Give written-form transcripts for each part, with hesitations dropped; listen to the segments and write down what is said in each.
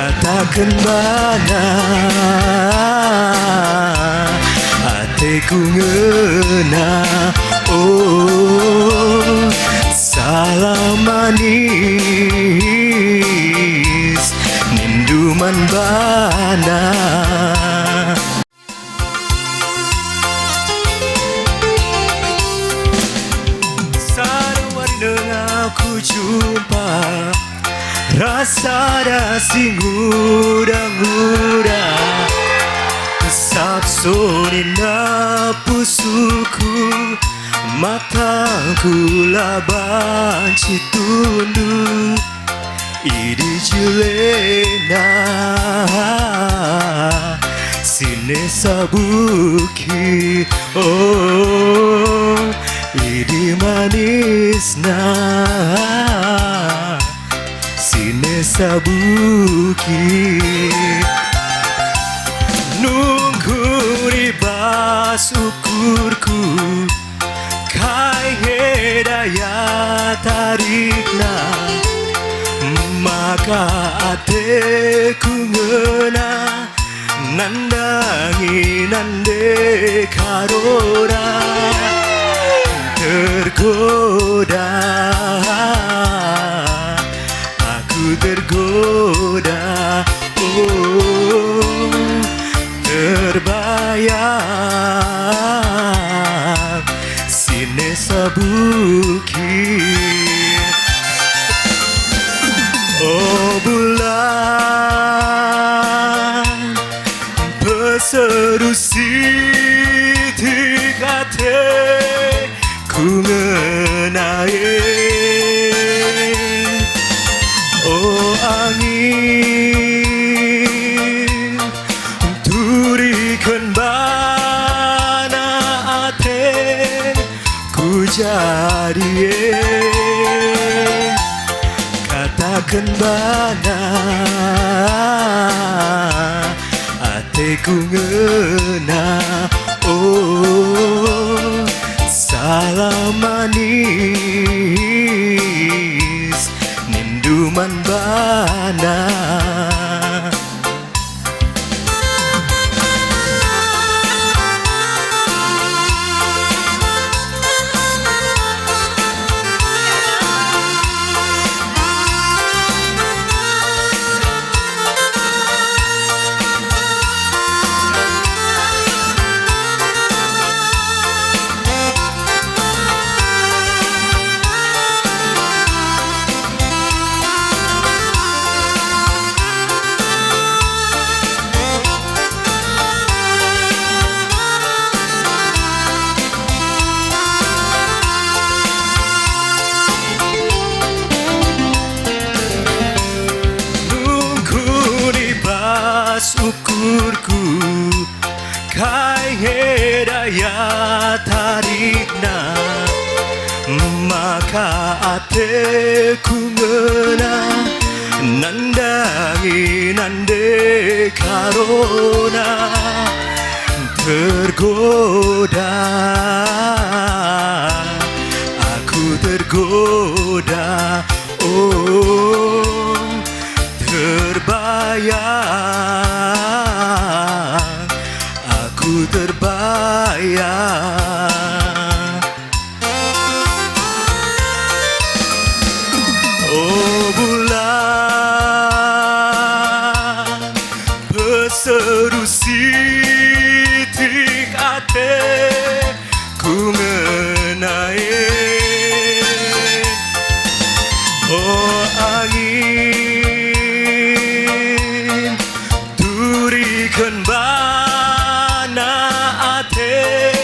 katakan mana hatiku ngena. Oh, salam manis ninduman bana. Aku jumpa rasa dasing muda-muda sapsonin pusuku mataku laban citundu idi jelena sine sabuki. Oh, idi manisna sine sabuki. Nunggu di bas ukurku kai hedaya tarikna maka ateku ngena nandangi nande karora tergoda. Aku tergoda. Oh, terbayang sine sabuki. Oh bulan peseru siti kate ku ngenai. Oh angin turikan bana ate ku jadi. Katakan bana ateku ngena. Oh, salam manis ninduman bana. Ukurku kai hedaya tarikna maka ateku ngena nandangi nande karona tergoda. Aku tergoda. Oh, terbayang, aku terbayang. Oh bulan peseru sitik ate ku ngenai. Oh angin turikan bana ate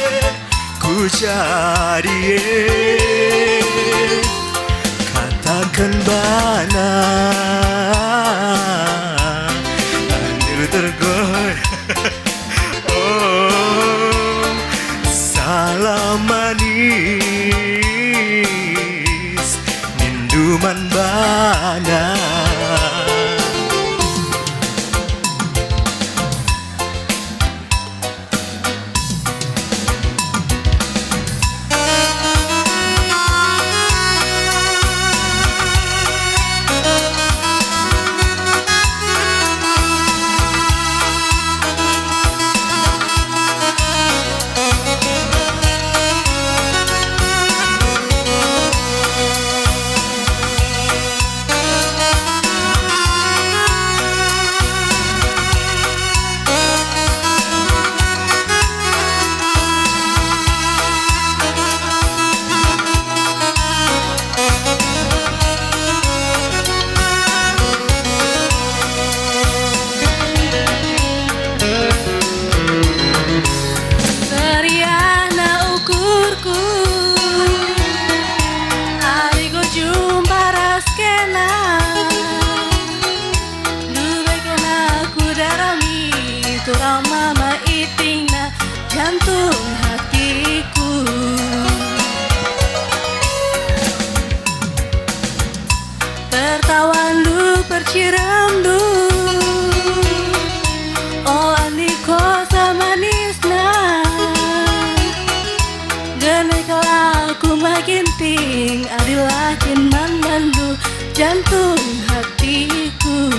jantung hatiku. Tertawandu perciramdu, oh aniko samanisna. Gene kalau aku makin ting, adilah kin mandandu jantung hatiku.